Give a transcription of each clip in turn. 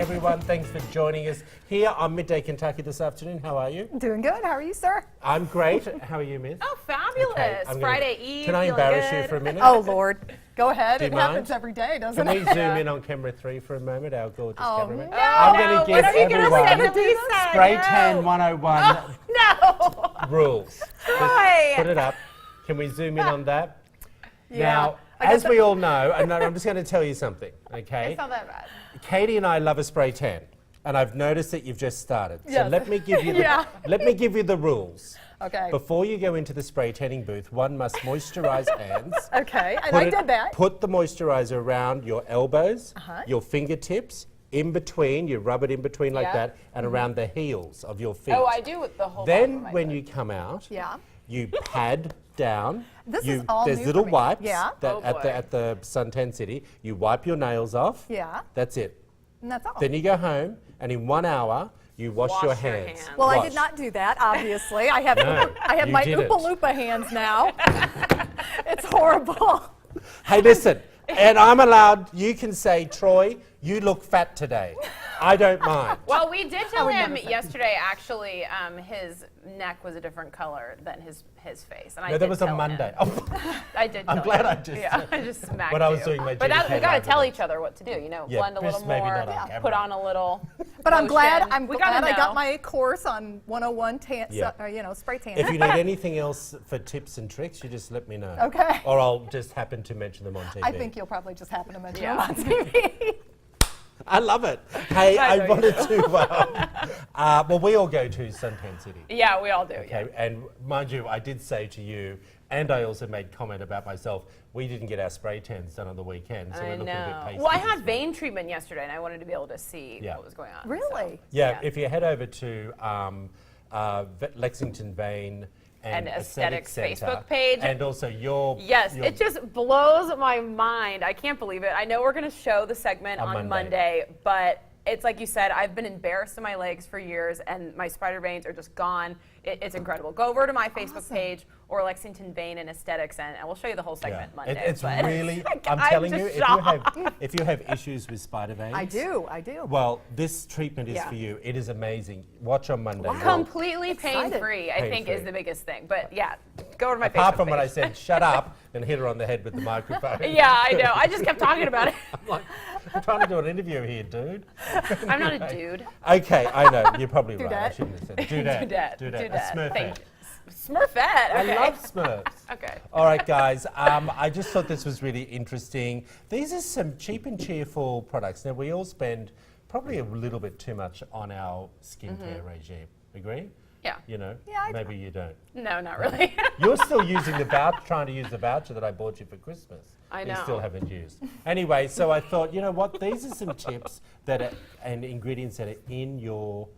Everyone, thanks for joining us here on Midday Kentucky this afternoon. How are you? Doing good. How are you, sir? I'm great. How are you, Miss? Oh, fabulous. Okay, Friday Eve. Can I feeling embarrass good. you for a minute? Oh, Lord. Go ahead. Do you It mind? happens every day, doesn't Can it? we zoom in on camera 3 for a moment, our gorgeous cameraman? no. I'm going to what give are you gonna everyone say to Lisa? Spray No. Tan 101 No. rules. Just Troy. put it up. Can we zoom in on that? Yeah. Now, I guess as we all know, and I'm just going to tell you something, okay? It's not that bad. Katie and I love a spray tan, and I've noticed that you've just started. So Yes. let me give you the, Yeah. let me give you the rules. Okay. Before you go into the spray tanning booth, one must moisturize hands. Okay, and I did that. Put the moisturizer around your elbows, Uh-huh. your fingertips, in between, you rub it in between like Yeah. that, and around the heels of your feet. Oh, I do with the whole bottom Then of my when foot. you come out, Yeah. you pad down. This is all There's new little for me. wipes Yeah. that Oh, at the boy. at the Suntan City. You wipe your nails off. Yeah. That's it. And that's all. Then you go home, and in 1 hour, you wash your Your hands. hands. Well, I Wash. did not do that, obviously. I have No, I have you my didn't. Oompa Loompa hands now. It's horrible. Hey, listen, and I'm allowed, you can say, Troy, you look fat today. I don't mind. Well, we did tell would him never say. yesterday, actually, his neck was a different color than his face. And I No, that did was tell on him. Monday. Oh, I did I'm tell glad you. I just- Yeah, I just smacked when I was you. doing my But Judy we Kane got to live tell event. each other what to do, you know, Yeah, blend a little just maybe more, not on camera. put on a little But I'm glad lotion. I'm We gotta glad I got know. my course on 101 Yeah. spray tan. If you need anything else for tips and tricks, you just let me know. Okay. Or I'll just happen to mention them on TV. I think you'll probably just happen to mention Yeah. them on TV. I love it. Hey, I I know you wanted to, well, we all go to Suntan City. Yeah, we all do. Okay, and mind you, I did say to you, and I also made comment about myself, we didn't get our spray tans done on the weekend, so I we're looking a bit know. pasty. Well, I this had week. vein treatment yesterday, and I wanted to be able to see Yeah. what was going on. Really? Yeah, Yeah. if you head over to Lexington Vein and Aesthetics Centre, Facebook page. and also your Yes, your- it just blows my mind. I can't believe it. I know we're going to show the segment On on Monday. Monday, but it's like you said, I've been embarrassed in my legs for years, and my spider veins are just gone. It's incredible. Go over to my Facebook Awesome. page or Lexington Vein and Aesthetics, and we'll show you the whole segment yeah. Monday. It's but really. I'm I'm telling you, just if shocked. if you have issues with spider veins, I do. Well, this treatment is Yeah. for you. It is amazing. Watch on Monday. Wow. You'll- Completely Excited. pain-free, I think, Pain-free. is the biggest thing. But yeah, go over to my Apart Facebook from when I page. said shut up and hit her on the head with the microphone. Yeah, I know. I just kept talking about it. I'm like, I'm trying to do an interview here, dude. I'm not a dude. Okay, I know. You're probably right. I Dudette. shouldn't have said dudette. Dudette. A Smurfette. Thank you. Smurfette. Okay. I love Smurfs. Okay. All right, guys. I just thought this was really interesting. These are some cheap and cheerful products. Now, we all spend probably a little bit too much on our skincare regime. Agree? Yeah. You know? Yeah, I Maybe you don't. No, not really. You're still using the voucher, trying to use the voucher that I bought you for Christmas. I You know. still haven't used. Anyway, so I thought, you know what? These are some tips that are, and ingredients that are in your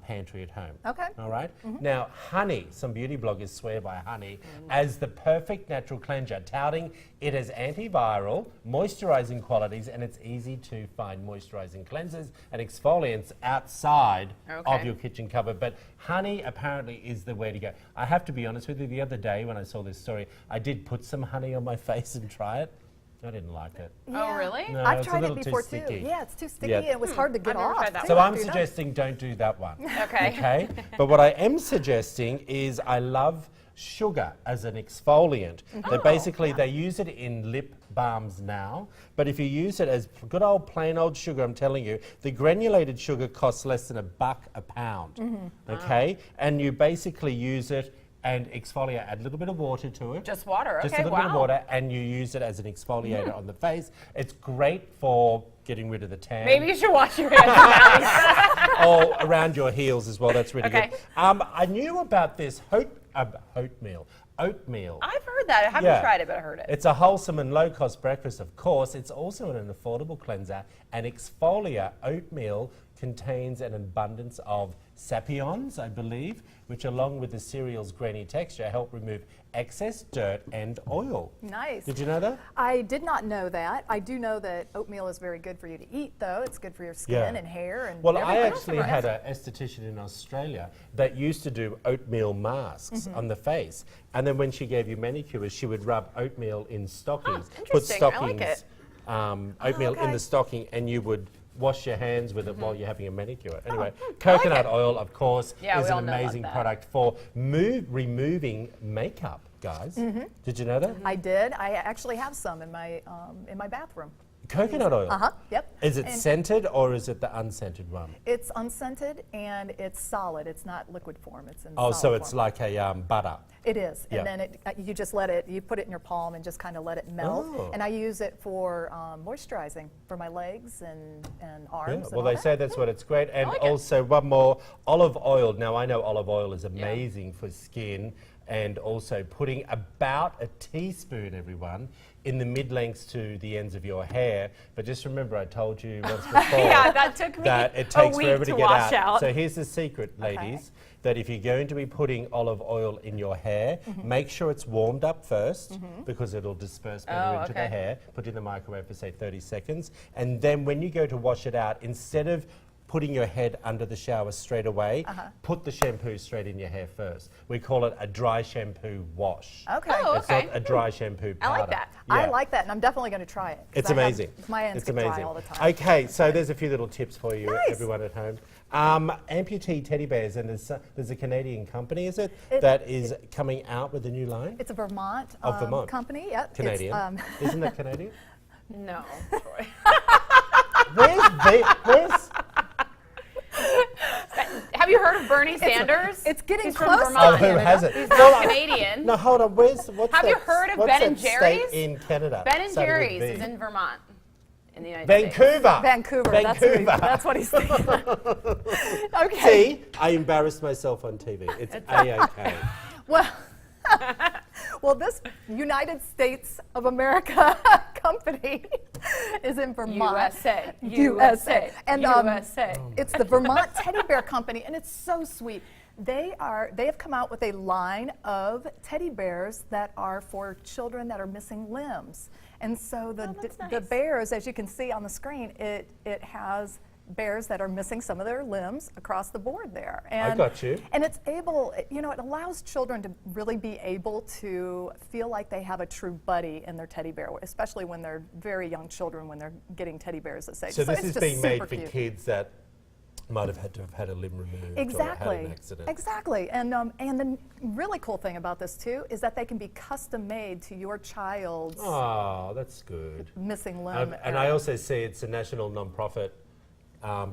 pantry at home. Okay. All right? Now, honey, some beauty bloggers swear by honey as the perfect natural cleanser, touting it as antiviral, moisturizing qualities, and it's easy to find moisturizing cleansers and exfoliants outside of Okay. your kitchen cupboard. But honey apparently is the way to go. I have to be honest with you, the other day when I saw this story, I did put some honey on my face and try it. I didn't like it. Oh, really? No, I've it's a tried it little too before sticky. too. Yeah, it's too sticky Yeah. and it was hard to get I've never off. tried that too, So I'm you know? suggesting don't do that one. Okay. Okay? But what I am suggesting is I love sugar as an exfoliant. They use it in lip balms now, but if you use it as good old plain old sugar, I'm telling you, the granulated sugar costs less than $1 a pound. Okay? And you basically use it and exfoliate, add a little bit of water to it. Just water. Just Okay, a little bit of wow. water, and you use it as an exfoliator on the face. It's great for getting rid of the tan. Maybe you should wash your hands now. Or around your heels as well. That's really Okay. good. I knew about this oatmeal. Oatmeal. I've heard that. I haven't Yeah. tried it, but I heard it. It's a wholesome and low-cost breakfast, of course. It's also an affordable cleanser and exfoliator. Oatmeal contains an abundance of sapions, I believe, which along with the cereal's grainy texture help remove excess dirt and oil. Nice. Did you know that? I did not know that. I do know that oatmeal is very good for you to eat, though. It's good for your skin Yeah. and hair and Well, I everything. actually had an esthetician in Australia that used to do oatmeal masks on the face. And then when she gave you manicures, she would rub oatmeal in stockings. Put interesting. I like stockings, it. oatmeal in okay. the stocking, and you would wash your hands with it while you're having a manicure. Anyway, coconut oil, of course, Yeah, is we all an know about amazing that. product for removing makeup, guys. Did you know that? I did. I actually have some in my bathroom. Coconut oil. Yep. Is it And scented or is it the unscented one? it's unscented and it's solid. It's not liquid form. It's in Oh, solid so it's form. like a butter. It is, Yeah. and then you just let it. You put it in your palm and just kind of let it melt. Oh. And I use it for moisturizing for my legs and arms. Yeah, and well, all they that. say that's what it's great. And like it. also, one more olive oil. Now, I know olive oil is amazing for skin, and also putting about a teaspoon, everyone, in the mid-lengths to the ends of your hair. But just remember, I told you once before Yeah, that took me that it a takes week forever to to get wash out. out. So here's the secret, ladies, that if you're going to be putting olive oil in your hair, make sure it's warmed up first because it'll disperse better into the okay. hair. Put it in the microwave for, say, 30 seconds. And then when you go to wash it out, instead of putting your head under the shower straight away, put the shampoo straight in your hair first. We call it a dry shampoo wash. Okay. Oh, It's okay. not a dry shampoo I powder. like that. I Yeah. like that, and I'm definitely going to try it. 'cause It's I have- amazing. my ends It's get amazing. dry all the time. Okay, so there's a few little tips for you, Nice. everyone at home. Amputee teddy bears, and there's a Canadian company, is it, It- that is coming out with a new line? It's a Vermont, Vermont. company. Yep. It's, Canadian. Isn't it Canadian? No, Troy. Where's Have you heard of Bernie Sanders? it's getting He's from closer. Vermont. Oh, who hasn't? He's No, not Canadian. No, hold on. What's Have you that- heard of what's Ben and that state Jerry's? in Canada? Ben and Starting with Jerry's B? is in Vermont, in the United States. Vancouver. Vancouver. Vancouver. That's what he's thinking. Okay. See, I embarrassed myself on TV. It's A-OK. Well, well, this United States of America company is in Vermont. USA. USA. And USA. it's the Vermont Teddy Bear Company, and it's so sweet. They have come out with a line of teddy bears that are for children that are missing limbs. And so the that's the nice. bears, as you can see on the screen, it has bears that are missing some of their limbs across the board there. And, got you. And it's able, it allows children to really be able to feel like they have a true buddy in their teddy bear, especially when they're very young children, when they're getting teddy bears at age. So this it's is just being made super for cute. kids that might have had a limb removed or Exactly. had an accident. Exactly. And the really cool thing about this too is that they can be custom made to your child's Oh, that's good. missing limb. And I also see it's a national non-profit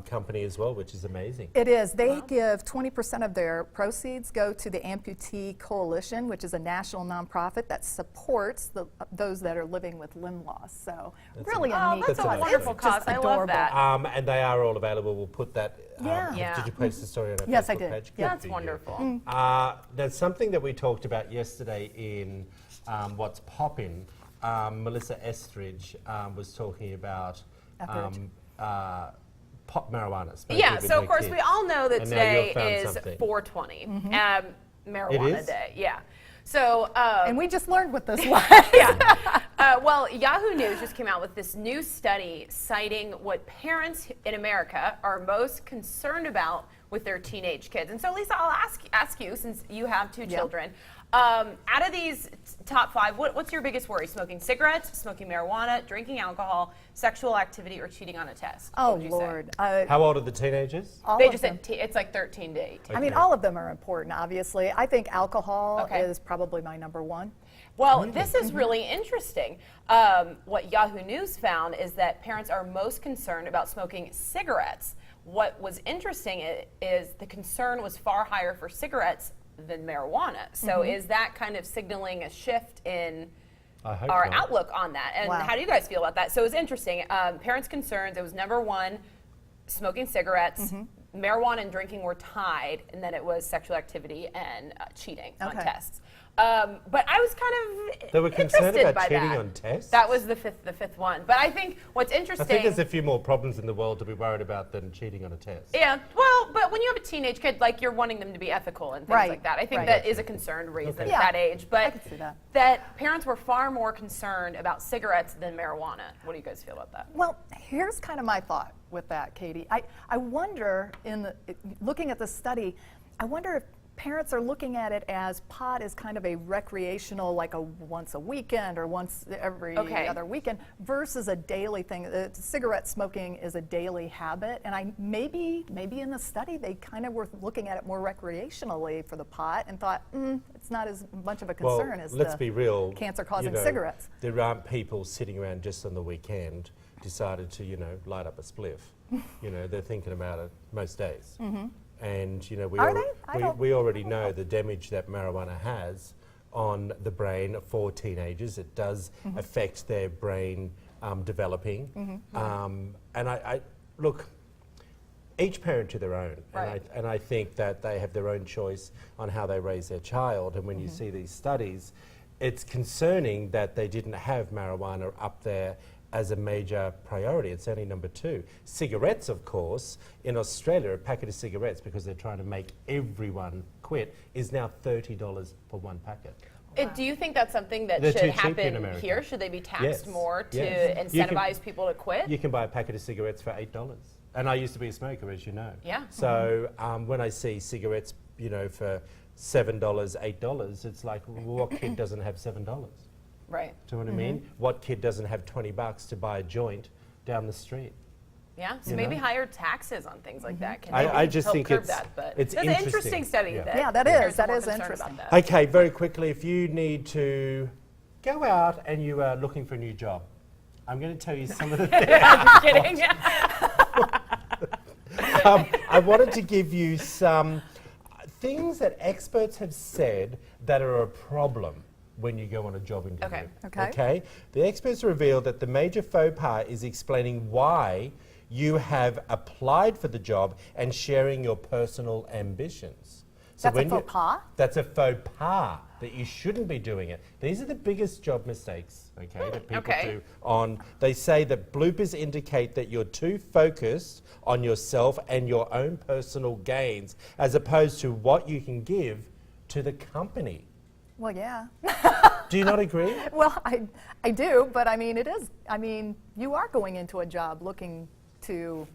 company as well, which is amazing. It is. They give 20% of their proceeds go to the Amputee Coalition, which is a national nonprofit that supports those that are living with limb loss. So really a neat that's a cause. wonderful It's just cause. I love adorable. that. And they are all available. We'll put that. Yeah. Yeah. Did you post the story on our Yes, I Facebook did. page? Yeah. Good That's for you. wonderful. There's something that we talked about yesterday in What's Poppin'. Melissa Estridge was talking about pot marijuana. smoking Yeah, with so her of course kids. we all know that And now today you've found is something. 420, It marijuana is? day. Yeah. So And we just learned what this was. yeah. Well, Yahoo News just came out with this new study citing what parents in America are most concerned about with their teenage kids. And so, Lisa, I'll ask you, since you have two children, out of these top 5, what's your biggest worry? Smoking cigarettes, smoking marijuana, drinking alcohol, sexual activity, or cheating on a test? Oh, What would you say? Lord. How old are the teenagers? All They of just them. said it's like 13 to 18. I mean, all of them are important, obviously. I think alcohol Okay. is probably my number one. Well, this is really interesting. What Yahoo News found is that parents are most concerned about smoking cigarettes. What was interesting is the concern was far higher for cigarettes than marijuana. So is that kind of signaling a shift in I hope our not. outlook on that? And Wow. how do you guys feel about that? So it was interesting. Parents' concerns, it was number 1, smoking cigarettes. Marijuana and drinking were tied, and then it was sexual activity and cheating on Okay. tests. But I was kind of They were concerned interested about by cheating that. on tests? That was the fifth one. But I think what's interesting. I think there's a few more problems in the world to be worried about than cheating on a test. yeah, well, but when you have a teenage kid, like you're wanting them to be ethical and things Right, like that. I think right. that is a concerned reason Okay. at that age. But I could see that. that parents were far more concerned about cigarettes than marijuana. What do you guys feel about that? Well, here's kind of my thought with that, Katie. I wonder, looking at the study, I wonder if parents are looking at it as pot is kind of a recreational, like a once a weekend or once every other weekend, versus a daily thing. Cigarette smoking is a daily habit, and maybe in the study they kind of were looking at it more recreationally for the pot and thought it's not as much of a concern as let's be real, cancer-causing cigarettes. There aren't people sitting around just on the weekend decided to light up a spliff. They're thinking about it most days. And we already know the damage that marijuana has on the brain for teenagers. It does affect their brain developing. And I look, each parent to their own. Right. And I think that they have their own choice on how they raise their child. And when you see these studies, it's concerning that they didn't have marijuana up there as a major priority. It's only number 2. Cigarettes, of course, in Australia, a packet of cigarettes, because they're trying to make everyone quit, is now $30 for one packet. Do you think that's something that They're should too cheap in happen America. here? Should they be taxed Yes. more to Yes. You incentivize people to quit? You can buy a packet of cigarettes for $8. And I used to be a smoker, as you know. Yeah. So when I see cigarettes, for $7, $8, it's like, what kid doesn't have $7? Right. Do you know what I mean? What kid doesn't have $20 to buy a joint down the street? Yeah, so You maybe know? higher taxes on things like that can I maybe just help think curb it's- that. But it's that's an interesting interesting. study. Yeah. Yeah, that parents is. are That more is concerned interesting. about that. Okay, very quickly, if you need to go out and you are looking for a new job, I'm going to tell you some of the things. I'm kidding. I wanted to give you some things that experts have said that are a problem when you go on a job interview. Okay. The experts revealed that the major faux pas is explaining why you have applied for the job and sharing your personal ambitions. That's a when faux pas? That's a faux pas, that you shouldn't be doing it. These are the biggest job mistakes, that people do. They say that bloopers indicate that you're too focused on yourself and your own personal gains as opposed to what you can give to the company. Well, yeah. Do you not agree? Well, I do, but you are going into a job looking to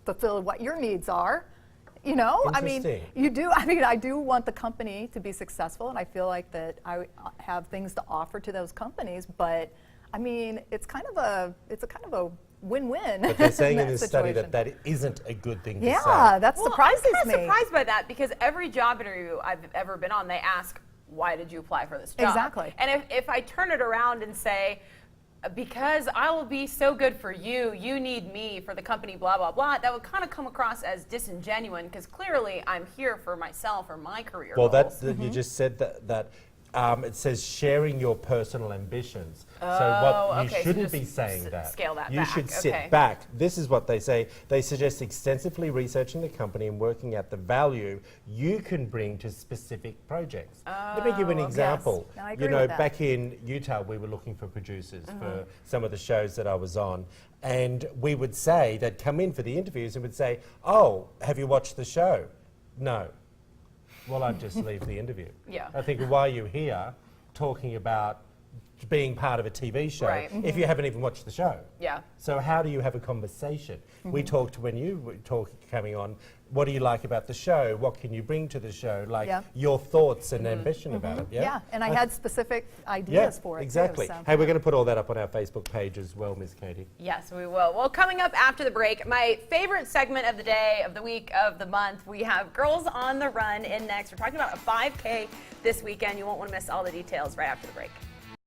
fulfill what your needs are. Interesting. You do. I do want the company to be successful, and I feel like that I have things to offer to those companies. But it's kind of a win-win. But they're saying in that this study situation. that isn't a good thing to say. Yeah, that Well, surprises I'm me. kind of surprised by that because every job interview I've ever been on, they ask, why did you apply for this job? Exactly. And if I turn it around and say, because I will be so good for you, you need me for the company, blah, blah, blah, that would kind of come across as disingenuous because clearly I'm here for myself or my career Well, goals. you just said that it says sharing your personal ambitions. So you okay, so shouldn't just be saying that. scale that you back, should sit okay. back. This is what they say. They suggest extensively researching the company and working out the value you can bring to specific projects. Let me give you an example. No, I agree with that. Back in Utah, we were looking for producers for some of the shows that I was on. And we would say, they'd come in for the interviews and would say, oh, have you watched the show? No. Well, I'd just leave the interview. Yeah. I think, why are you here talking about being part of a TV show Right. if you haven't even watched the show? Yeah. So how do you have a conversation? We talked when you were coming on, what do you like about the show? What can you bring to the show? Like your thoughts and ambition about it. Yeah, and I had specific ideas for it exactly. too. So. Hey, we're going to put all that up on our Facebook page as well, Miss Katie. Yes, we will. Well, coming up after the break, my favorite segment of the day, of the week, of the month, we have Girls on the Run in next. We're talking about a 5K this weekend. You won't want to miss all the details right after the break.